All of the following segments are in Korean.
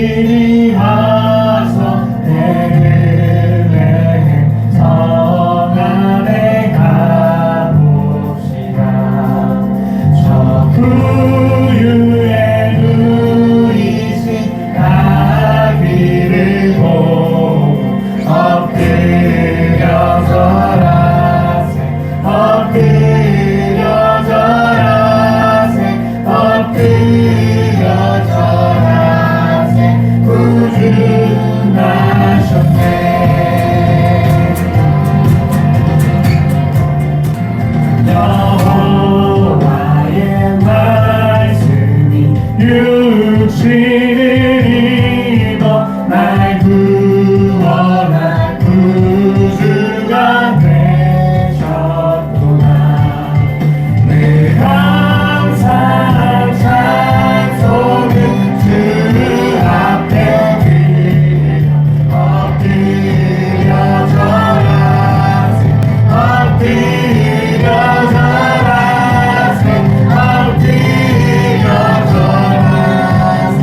이리 와서 베들레헴 성 안에 가봅시다. 저 구유에 누이신 아기를 보고 엎드려 절하세 엎드려 절하세 엎드려 절하세 구주나셨네. 여호와의 말씀이 육신을 입어 날 구원할 구주가 되셨구나. 늘 항상 찬송을 주 앞에 드리며 엎드려 절하세 엎드려 절하세 엎드려 절하세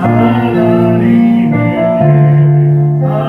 하나님을 예배합니다.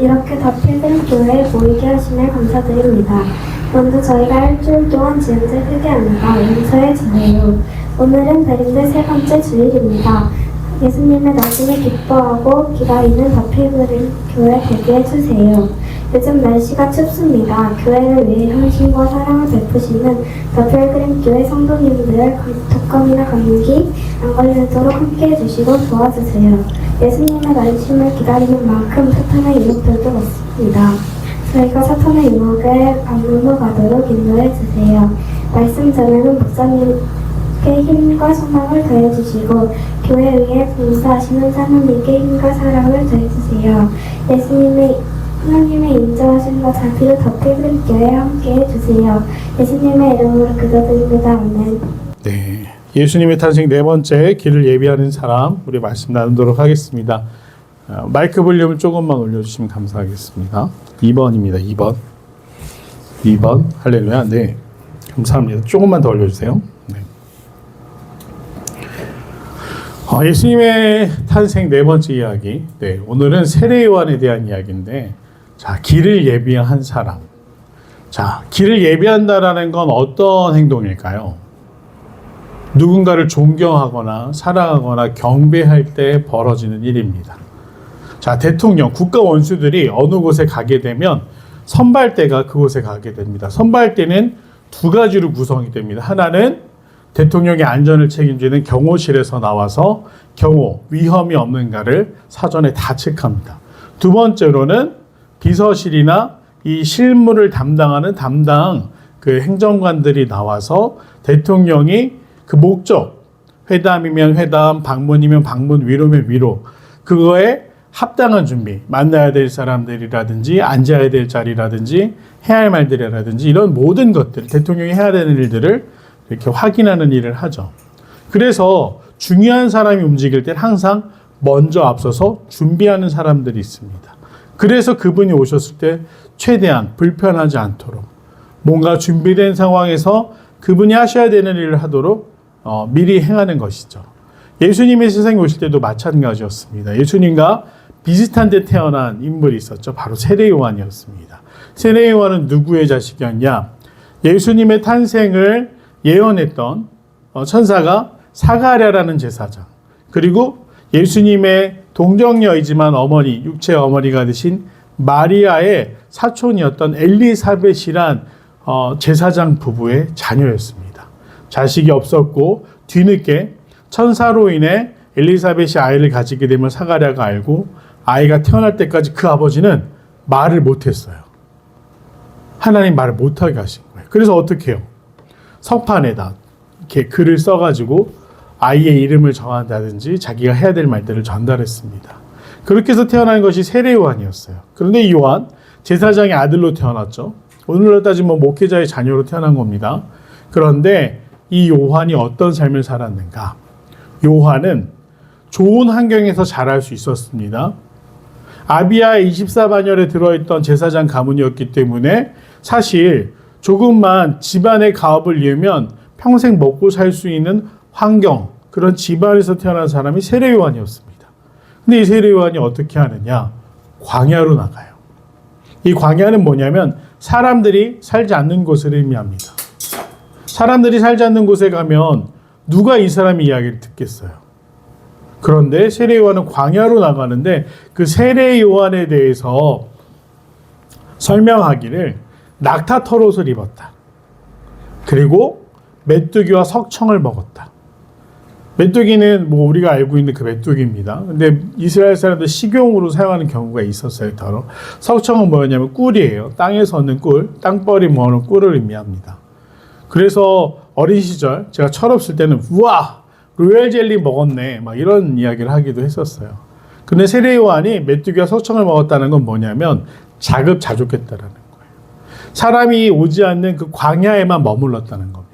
이렇게 더 필름 교회에 모이게 하심에 감사드립니다. 먼저 저희가 일주일 동안 지은지 회개합니다. 용서해 주세요. 오늘은 베린데 세 번째 주일입니다. 예수님의 나심을 기뻐하고 기다리는 더 필름 교회 되게 해주세요. 요즘 날씨가 춥습니다. 교회를 위해 헌신과 사랑을 베푸시는 더 필그림 교회 성도님들 독감이나 감기 안 걸리도록 함께 해주시고 도와주세요. 예수님의 날심을 기다리는 만큼 사탄의 유혹들도 많습니다. 저희가 사탄의 유혹에 안 넘어가도록 인도해 주세요. 말씀 전에는 목사님께 힘과 소망을 더해주시고 교회 위에 봉사하시는 사모님께 힘과 사랑을 더해주세요. 하나님의 인자하심과 자비를 덮이는 교회에 함께 해주세요. 예수님의 이름으로 기도드립니다. 아멘. 네, 예수님의 탄생 네 번째 길을 예비하는 사람, 우리 말씀 나누도록 하겠습니다. 마이크 볼륨을 조금만 올려주시면 감사하겠습니다. 2번입니다. 2번 할렐루야. 네, 감사합니다. 조금만 더 올려주세요. 네. 예수님의 탄생 네 번째 이야기. 네, 오늘은 세례 요한에 대한 이야기인데, 자, 길을 예비한 사람. 자, 길을 예비한다라는 건 어떤 행동일까요? 누군가를 존경하거나 사랑하거나 경배할 때 벌어지는 일입니다. 자, 대통령, 국가 원수들이 어느 곳에 가게 되면 선발대가 그곳에 가게 됩니다. 선발대는 두 가지로 구성이 됩니다. 하나는 대통령의 안전을 책임지는 경호실에서 나와서 경호, 위험이 없는가를 사전에 다 체크합니다. 두 번째로는 비서실이나 이 실무를 담당하는 그 행정관들이 나와서 대통령이 그 목적, 회담이면 회담, 방문이면 방문, 위로면 위로, 그거에 합당한 준비, 만나야 될 사람들이라든지 앉아야 될 자리라든지 해야 할 말들이라든지 이런 모든 것들, 대통령이 해야 되는 일들을 이렇게 확인하는 일을 하죠. 그래서 중요한 사람이 움직일 때 항상 먼저 앞서서 준비하는 사람들이 있습니다. 그래서 그분이 오셨을 때 최대한 불편하지 않도록 뭔가 준비된 상황에서 그분이 하셔야 되는 일을 하도록 미리 행하는 것이죠. 예수님이 세상에 오실 때도 마찬가지였습니다. 예수님과 비슷한 데 태어난 인물이 있었죠. 바로 세례 요한이었습니다. 세례 요한은 누구의 자식이었냐? 예수님의 탄생을 예언했던 천사가 사가랴라는 제사장, 그리고 예수님의 동정녀이지만 어머니, 육체의 어머니가 되신 마리아의 사촌이었던 엘리사벳이란 제사장 부부의 자녀였습니다. 자식이 없었고 뒤늦게 천사로 인해 엘리사벳이 아이를 가지게 됨을 사가랴가 알고 아이가 태어날 때까지 그 아버지는 말을 못했어요. 하나님 말을 못하게 하신 거예요. 그래서 어떻게 해요? 석판에다 이렇게 글을 써가지고 아이의 이름을 정한다든지 자기가 해야 될 말들을 전달했습니다. 그렇게 해서 태어난 것이 세례 요한이었어요. 그런데 이 요한 제사장의 아들로 태어났죠. 오늘로 따지면 목회자의 자녀로 태어난 겁니다. 그런데 이 요한이 어떤 삶을 살았는가? 요한은 좋은 환경에서 자랄 수 있었습니다. 아비야의 24반열에 들어있던 제사장 가문이었기 때문에 사실 조금만 집안의 가업을 이으면 평생 먹고 살 수 있는 환경, 그런 집안에서 태어난 사람이 세례 요한이었습니다. 근데 이 세례 요한이 어떻게 하느냐? 광야로 나가요. 이 광야는 뭐냐면 사람들이 살지 않는 곳을 의미합니다. 사람들이 살지 않는 곳에 가면 누가 이 사람의 이야기를 듣겠어요? 그런데 세례 요한은 광야로 나가는데 그 세례 요한에 대해서 설명하기를 낙타털옷을 입었다. 그리고 메뚜기와 석청을 먹었다. 메뚜기는 뭐 우리가 알고 있는 그 메뚜기입니다. 근데 이스라엘 사람들 식용으로 사용하는 경우가 있었어요. 더러. 석청은 뭐였냐면 꿀이에요. 땅에서 얻는 꿀, 땅벌이 모아놓은 꿀을 의미합니다. 그래서 어린 시절 제가 철없을 때는 우와! 로얄 젤리 먹었네. 막 이런 이야기를 하기도 했었어요. 근데 세례 요한이 메뚜기와 석청을 먹었다는 건 뭐냐면 자급자족했다라는 거예요. 사람이 오지 않는 그 광야에만 머물렀다는 겁니다.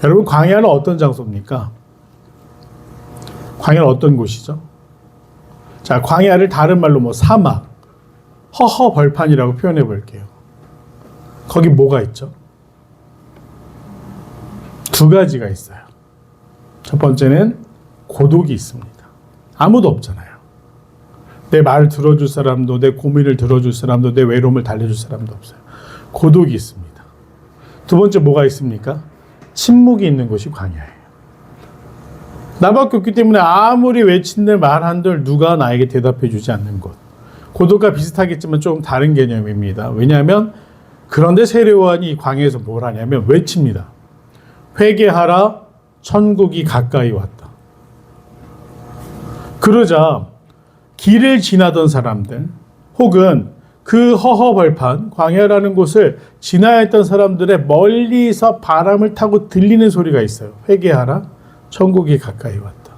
여러분, 광야는 어떤 장소입니까? 광야는 어떤 곳이죠? 자, 광야를 다른 말로 뭐 사막, 허허 벌판이라고 표현해 볼게요. 거기 뭐가 있죠? 두 가지가 있어요. 첫 번째는 고독이 있습니다. 아무도 없잖아요. 내 말을 들어줄 사람도, 내 고민을 들어줄 사람도, 내 외로움을 달래줄 사람도 없어요. 고독이 있습니다. 두 번째 뭐가 있습니까? 침묵이 있는 곳이 광야예요. 나밖에 없기 때문에 아무리 외친들 말한들 누가 나에게 대답해 주지 않는 곳. 고독과 비슷하겠지만 조금 다른 개념입니다. 왜냐하면 그런데 세례 요한이 광야에서 뭘 하냐면 외칩니다. 회개하라, 천국이 가까이 왔다. 그러자 길을 지나던 사람들 혹은 그 허허벌판, 광야라는 곳을 지나야 했던 사람들의 멀리서 바람을 타고 들리는 소리가 있어요. 회개하라, 천국이 가까이 왔다.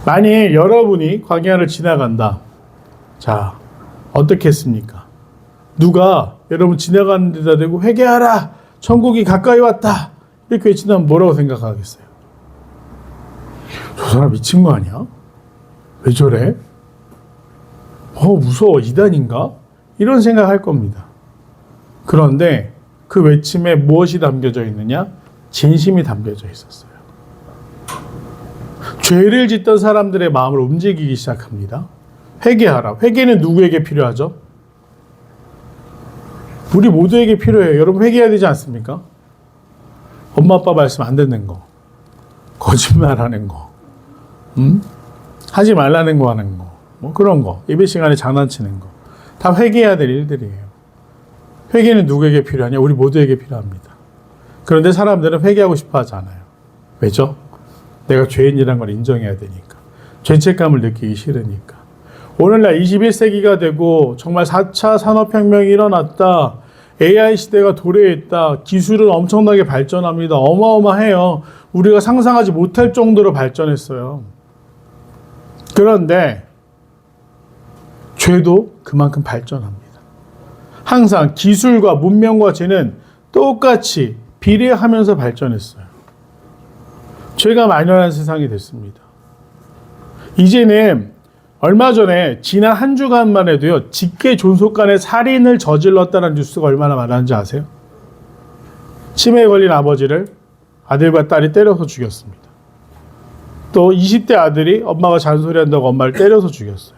만일 여러분이 광야를 지나간다. 자, 어떻겠습니까? 누가 여러분 지나가는 데다 대고 회개하라, 천국이 가까이 왔다. 이렇게 외친다면 뭐라고 생각하겠어요? 저 사람 미친 거 아니야? 왜 저래? 무서워. 이단인가? 이런 생각할 겁니다. 그런데 그 외침에 무엇이 담겨져 있느냐? 진심이 담겨져 있었어요. 죄를 짓던 사람들의 마음을 움직이기 시작합니다. 회개하라. 회개는 누구에게 필요하죠? 우리 모두에게 필요해요. 여러분 회개해야 되지 않습니까? 엄마 아빠 말씀 안 듣는 거, 거짓말하는 거, 하지 말라는 거 하는 거, 뭐 그런 거, 예배 시간에 장난치는 거, 다 회개해야 될 일들이에요. 회개는 누구에게 필요하냐? 우리 모두에게 필요합니다. 그런데 사람들은 회개하고 싶어 하지 않아요. 왜죠? 내가 죄인이라는 걸 인정해야 되니까. 죄책감을 느끼기 싫으니까. 오늘날 21세기가 되고 정말 4차 산업혁명이 일어났다. AI 시대가 도래했다. 기술은 엄청나게 발전합니다. 어마어마해요. 우리가 상상하지 못할 정도로 발전했어요. 그런데 죄도 그만큼 발전합니다. 항상 기술과 문명과 죄는 똑같이 비례하면서 발전했어요. 죄가 만연한 세상이 됐습니다. 이제는 얼마 전에 지난 한 주간만 해도요, 직계 존속 간의 살인을 저질렀다는 뉴스가 얼마나 많았는지 아세요? 치매에 걸린 아버지를 아들과 딸이 때려서 죽였습니다. 또 20대 아들이 엄마가 잔소리한다고 엄마를 때려서 죽였어요.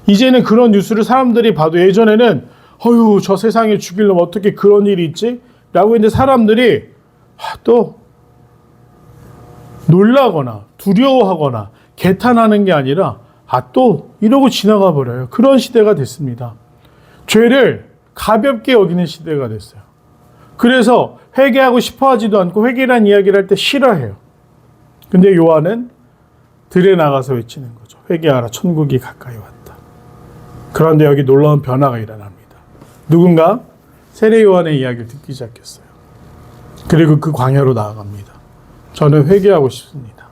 이제는 그런 뉴스를 사람들이 봐도 예전에는 어휴, 저 세상에 죽일 놈 어떻게 그런 일이 있지? 라고 했는데 사람들이 또 놀라거나 두려워하거나 개탄하는 게 아니라 또 이러고 지나가 버려요. 그런 시대가 됐습니다. 죄를 가볍게 여기는 시대가 됐어요. 그래서 회개하고 싶어 하지도 않고 회개란 이야기를 할 때 싫어해요. 근데 요한은 들에 나가서 외치는 거죠. 회개하라, 천국이 가까이 왔다. 그런데 여기 놀라운 변화가 일어납니다. 누군가 세례 요한의 이야기를 듣기 시작했어요. 그리고 그 광야로 나아갑니다. 저는 회개하고 싶습니다.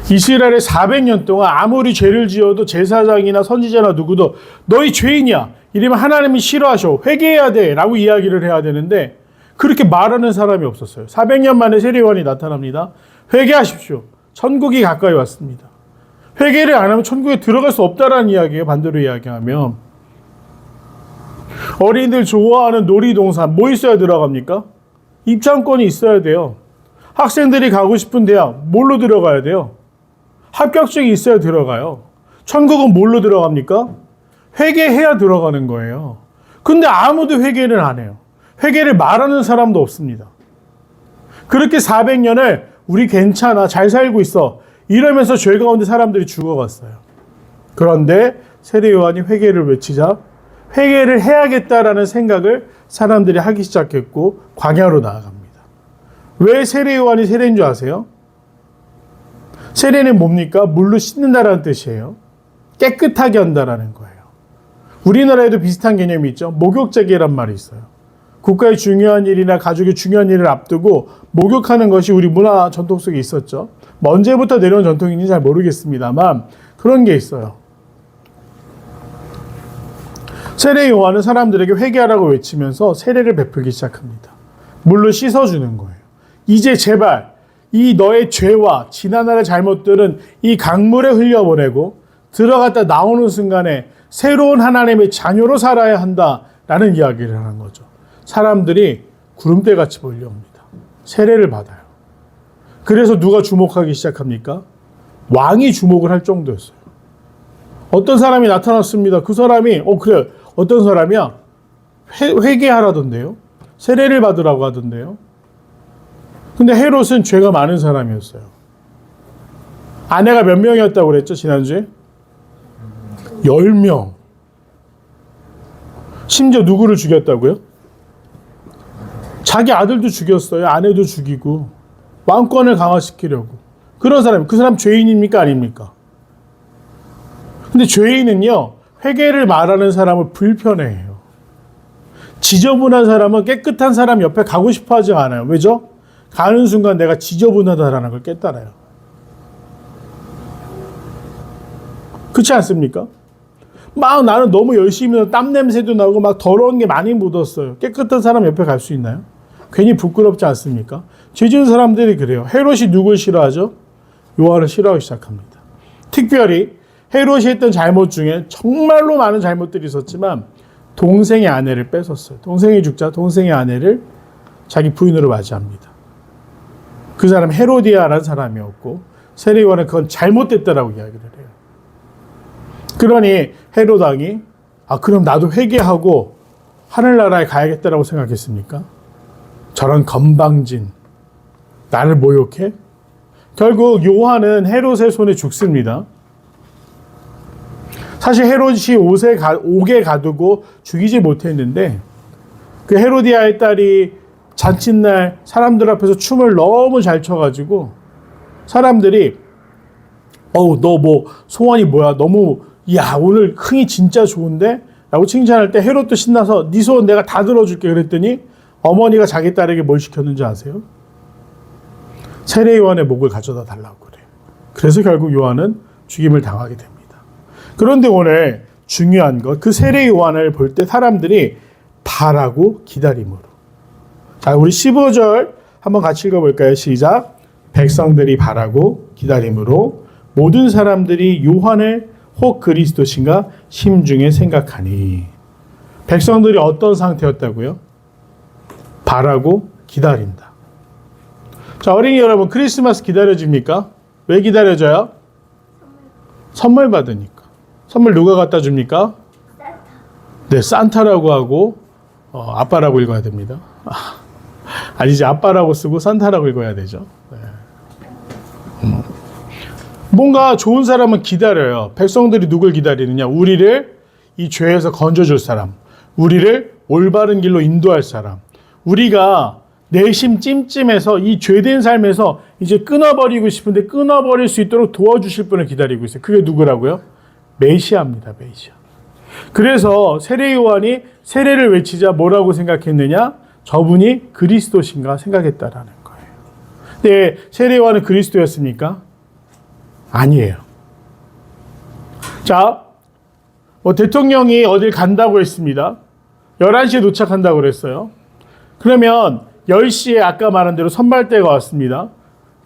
이스라엘의 400년 동안 아무리 죄를 지어도 제사장이나 선지자나 누구도 너희 죄인이야. 이러면 하나님이 싫어하셔. 회개해야 돼. 라고 이야기를 해야 되는데 그렇게 말하는 사람이 없었어요. 400년 만에 세례 요한이 나타납니다. 회개하십시오. 천국이 가까이 왔습니다. 회개를 안 하면 천국에 들어갈 수 없다라는 이야기예요. 반대로 이야기하면. 어린이들 좋아하는 놀이동산 뭐 있어야 들어갑니까? 입장권이 있어야 돼요. 학생들이 가고 싶은 대학 뭘로 들어가야 돼요? 합격증이 있어야 들어가요. 천국은 뭘로 들어갑니까? 회개해야 들어가는 거예요. 근데 아무도 회개를 안 해요. 회개를 말하는 사람도 없습니다. 그렇게 400년을 우리 괜찮아, 잘 살고 있어 이러면서 죄 가운데 사람들이 죽어갔어요. 그런데 세례 요한이 회개를 외치자 회개를 해야겠다라는 생각을 사람들이 하기 시작했고 광야로 나아갑니다. 왜 세례 요한이 세례인 줄 아세요? 세례는 뭡니까? 물로 씻는다라는 뜻이에요. 깨끗하게 한다라는 거예요. 우리나라에도 비슷한 개념이 있죠. 목욕제계란 말이 있어요. 국가의 중요한 일이나 가족의 중요한 일을 앞두고 목욕하는 것이 우리 문화 전통 속에 있었죠. 뭐 언제부터 내려온 전통인지 잘 모르겠습니다만 그런 게 있어요. 세례 요한은 사람들에게 회개하라고 외치면서 세례를 베풀기 시작합니다. 물로 씻어주는 거예요. 이제 제발 이 너의 죄와 지난날의 잘못들은 이 강물에 흘려보내고 들어갔다 나오는 순간에 새로운 하나님의 자녀로 살아야 한다라는 이야기를 하는 거죠. 사람들이 구름대같이 몰려옵니다. 세례를 받아요. 그래서 누가 주목하기 시작합니까? 왕이 주목을 할 정도였어요. 어떤 사람이 나타났습니다. 그 사람이 그래 어떤 사람이야? 회개하라던데요. 세례를 받으라고 하던데요. 근데 헤롯은 죄가 많은 사람이었어요. 아내가 몇 명이었다고 그랬죠? 지난주에? 10명. 심지어 누구를 죽였다고요? 자기 아들도 죽였어요. 아내도 죽이고. 왕권을 강화시키려고. 그런 사람, 그 사람 죄인입니까? 아닙니까? 근데 죄인은요, 회개를 말하는 사람을 불편해해요. 지저분한 사람은 깨끗한 사람 옆에 가고 싶어 하지 않아요. 왜죠? 가는 순간 내가 지저분하다라는 걸 깨달아요. 그렇지 않습니까? 막 나는 너무 열심히 해서 땀 냄새도 나고 막 더러운 게 많이 묻었어요. 깨끗한 사람 옆에 갈 수 있나요? 괜히 부끄럽지 않습니까? 죄 지은 사람들이 그래요. 헤롯이 누굴 싫어하죠? 요한을 싫어하기 시작합니다. 특별히 헤롯이 했던 잘못 중에 정말로 많은 잘못들이 있었지만 동생의 아내를 뺏었어요. 동생이 죽자 동생의 아내를 자기 부인으로 맞이합니다. 그 사람 헤로디아라는 사람이었고 세례 요한은 그건 잘못됐다라고 이야기를 해요. 그러니 헤롯 왕이 그럼 나도 회개하고 하늘나라에 가야겠다라고 생각했습니까? 저런 건방진 나를 모욕해? 결국 요한은 헤롯의 손에 죽습니다. 사실 헤롯이 옥에 가두고 죽이지 못했는데 그 헤로디아의 딸이 잔칫날 사람들 앞에서 춤을 너무 잘 춰가지고 사람들이 너 뭐 소원이 뭐야? 너무 오늘 흥이 진짜 좋은데? 라고 칭찬할 때 헤롯도 신나서 네 소원 내가 다 들어줄게 그랬더니 어머니가 자기 딸에게 뭘 시켰는지 아세요? 세례 요한의 목을 가져다 달라고 그래요. 그래서 결국 요한은 죽임을 당하게 됩니다. 그런데 오늘 중요한 것, 그 세례 요한을 볼 때 사람들이 바라고 기다림으로. 자, 우리 15절 한번 같이 읽어볼까요? 시작. 백성들이 바라고 기다림으로 모든 사람들이 요한을 혹 그리스도신가 심중에 생각하니. 백성들이 어떤 상태였다고요? 바라고 기다린다. 자, 어린이 여러분, 크리스마스 기다려집니까? 왜 기다려져요? 선물 받으니까. 선물 누가 갖다 줍니까? 산타. 네, 산타라고 하고 아빠라고 읽어야 됩니다. 아니지, 아빠라고 쓰고 산타라고 읽어야 되죠. 네. 뭔가 좋은 사람은 기다려요. 백성들이 누굴 기다리느냐? 우리를 이 죄에서 건져줄 사람, 우리를 올바른 길로 인도할 사람, 우리가 내심 찜찜해서 이 죄된 삶에서 이제 끊어버리고 싶은데 끊어버릴 수 있도록 도와주실 분을 기다리고 있어요. 그게 누구라고요? 메시아입니다. 메시아. 그래서 세례 요한이 세례를 외치자 뭐라고 생각했느냐? 저분이 그리스도신가 생각했다라는 거예요. 근데 세례 요한은 그리스도였습니까? 아니에요. 자, 대통령이 어딜 간다고 했습니다. 11시에 도착한다고 그랬어요. 그러면 10시에 아까 말한 대로 선발대가 왔습니다.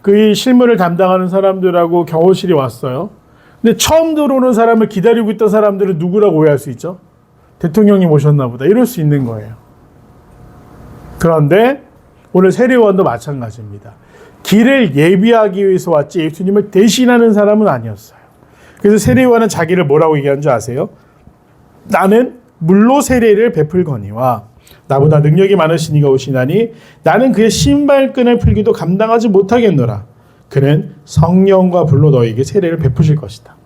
그 실무를 담당하는 사람들하고 경호실이 왔어요. 근데 처음 들어오는 사람을 기다리고 있던 사람들은 누구라고 오해할 수 있죠? 대통령님 오셨나 보다. 이럴 수 있는 거예요. 그런데 오늘 세례요한도 마찬가지입니다. 길을 예비하기 위해서 왔지 예수님을 대신하는 사람은 아니었어요. 그래서 세례요한은 자기를 뭐라고 얘기한 줄 아세요? 나는 물로 세례를 베풀거니와 나보다 능력이 많으신 이가 오시나니 나는 그의 신발끈을 풀기도 감당하지 못하겠노라. 그는 성령과 불로 너에게 세례를 베푸실 것이다.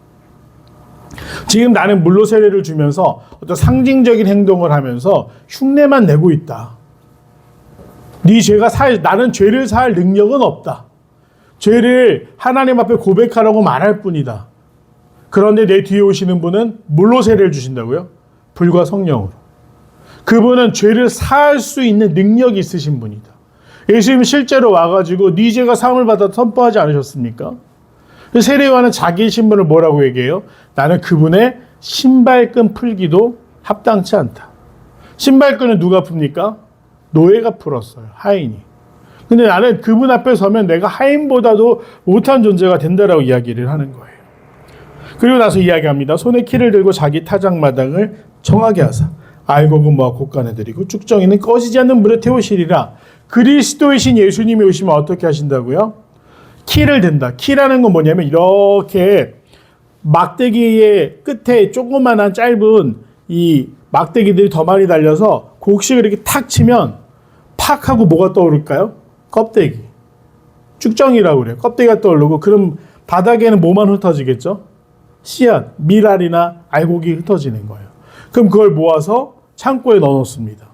지금 나는 물로 세례를 주면서 어떤 상징적인 행동을 하면서 흉내만 내고 있다. 네 죄가 나는 죄를 사할 능력은 없다. 죄를 하나님 앞에 고백하라고 말할 뿐이다. 그런데 내 뒤에 오시는 분은 물로 세례를 주신다고요? 불과 성령으로. 그분은 죄를 사할 수 있는 능력이 있으신 분이다. 예수님이 실제로 와가지고 네 죄가 사함을 받아 선포하지 않으셨습니까? 세례 요한은 자기의 신분을 뭐라고 얘기해요? 나는 그분의 신발끈 풀기도 합당치 않다. 신발끈은 누가 풉니까? 노예가 풀었어요. 하인이. 근데 나는 그분 앞에 서면 내가 하인보다도 못한 존재가 된다라고 이야기를 하는 거예요. 그리고 나서 이야기합니다. 손에 키를 들고 자기 타작마당을 정하게 하사 알곡은 모아 곳간에 들이고 쭉정이는 꺼지지 않는 물에 태우시리라. 그리스도이신 예수님이 오시면 어떻게 하신다고요? 키를 든다. 키라는 건 뭐냐면 이렇게 막대기의 끝에 조그만한 짧은 이 막대기들이 더 많이 달려서 곡식을 이렇게 탁 치면 팍 하고 뭐가 떠오를까요? 껍데기. 쭉정이라고 그래요. 껍데기가 떠오르고 그럼 바닥에는 뭐만 흩어지겠죠? 씨앗, 밀알이나 알곡이 흩어지는 거예요. 그럼 그걸 모아서 창고에 넣어놓습니다.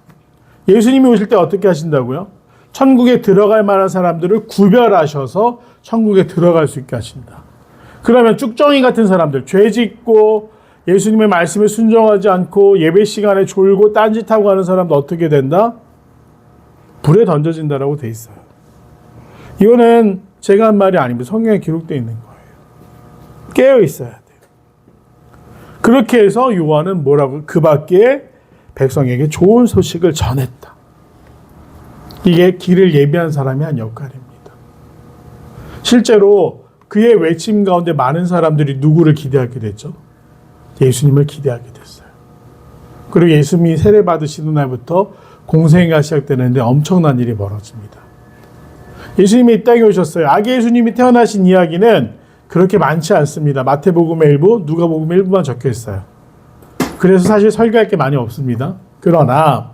예수님이 오실 때 어떻게 하신다고요? 천국에 들어갈 만한 사람들을 구별하셔서 천국에 들어갈 수 있게 하신다. 그러면 쭉정이 같은 사람들, 죄 짓고 예수님의 말씀에 순종하지 않고 예배 시간에 졸고 딴짓하고 하는 사람도 어떻게 된다? 불에 던져진다라고 돼 있어요. 이거는 제가 한 말이 아닙니다. 성경에 기록되어 있는 거예요. 깨어 있어야 돼요. 그렇게 해서 요한은 뭐라고? 그 밖에 백성에게 좋은 소식을 전했다. 이게 길을 예비한 사람이 한 역할입니다. 실제로 그의 외침 가운데 많은 사람들이 누구를 기대하게 됐죠? 예수님을 기대하게 됐어요. 그리고 예수님이 세례 받으시는 날부터 공생애가 시작되는데 엄청난 일이 벌어집니다. 예수님이 이 땅에 오셨어요. 아기 예수님이 태어나신 이야기는 그렇게 많지 않습니다. 마태복음의 일부, 누가복음의 일부만 적혀 있어요. 그래서 사실 설교할 게 많이 없습니다. 그러나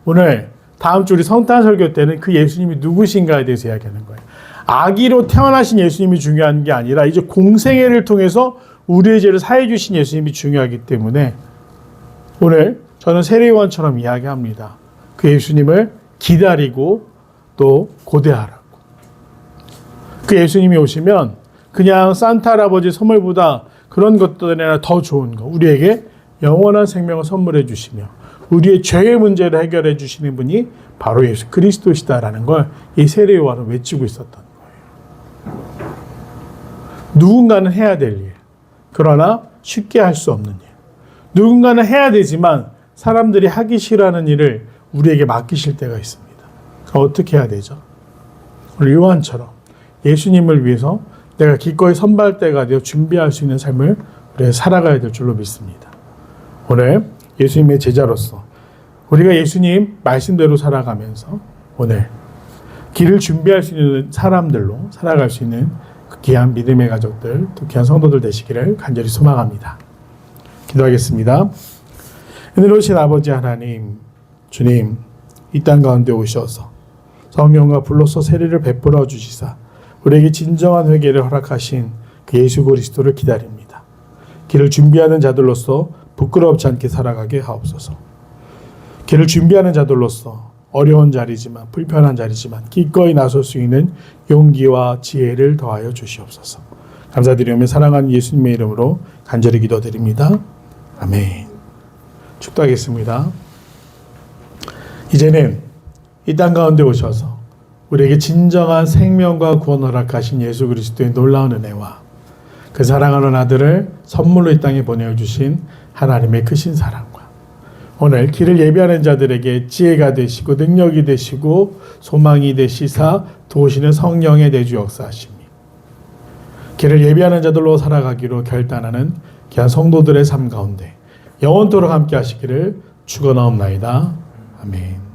오늘 다음 주 우리 성탄 설교 때는 그 예수님이 누구신가에 대해서 이야기하는 거예요. 아기로 태어나신 예수님이 중요한 게 아니라 이제 공생애를 통해서 우리의 죄를 사해 주신 예수님이 중요하기 때문에 오늘 저는 세례요한처럼 이야기합니다. 그 예수님을 기다리고 또 고대하라고. 그 예수님이 오시면 그냥 산타 할아버지 선물보다 그런 것들이 아니라 더 좋은 거, 우리에게 영원한 생명을 선물해 주시며 우리의 죄의 문제를 해결해 주시는 분이 바로 예수 그리스도시다라는 걸 이 세례 요한은 외치고 있었던 거예요. 누군가는 해야 될 일, 그러나 쉽게 할 수 없는 일. 누군가는 해야 되지만 사람들이 하기 싫어하는 일을 우리에게 맡기실 때가 있습니다. 어떻게 해야 되죠? 우리 요한처럼 예수님을 위해서 내가 기꺼이 선발대가 되어 준비할 수 있는 삶을 우리가 살아가야 될 줄로 믿습니다. 오늘 예수님의 제자로서 우리가 예수님 말씀대로 살아가면서 오늘 길을 준비할 수 있는 사람들로 살아갈 수 있는 그 귀한 믿음의 가족들, 또 귀한 성도들 되시기를 간절히 소망합니다. 기도하겠습니다. 은혜로우신 아버지 하나님, 주님, 이 땅 가운데 오셔서 성령과 불로서 세례를 베풀어 주시사 우리에게 진정한 회개를 허락하신 그 예수 그리스도를 기다립니다. 길을 준비하는 자들로서 부끄럽지 않게 살아가게 하옵소서. 길을 준비하는 자들로서 어려운 자리지만 불편한 자리지만 기꺼이 나설 수 있는 용기와 지혜를 더하여 주시옵소서. 감사드리며 사랑하는 예수님의 이름으로 간절히 기도드립니다. 아멘. 축도하겠습니다. 이제는 이 땅 가운데 오셔서 우리에게 진정한 생명과 구원 허락하신 예수 그리스도의 놀라운 은혜와 그 사랑하는 아들을 선물로 이 땅에 보내주신 하나님의 크신 사랑과 오늘 길을 예비하는 자들에게 지혜가 되시고 능력이 되시고 소망이 되시사 도우시는 성령의 내주 역사하심이 길을 예비하는 자들로 살아가기로 결단하는 귀한 성도들의 삶 가운데 영원토록 함께 하시기를 축원하옵나이다. 아멘.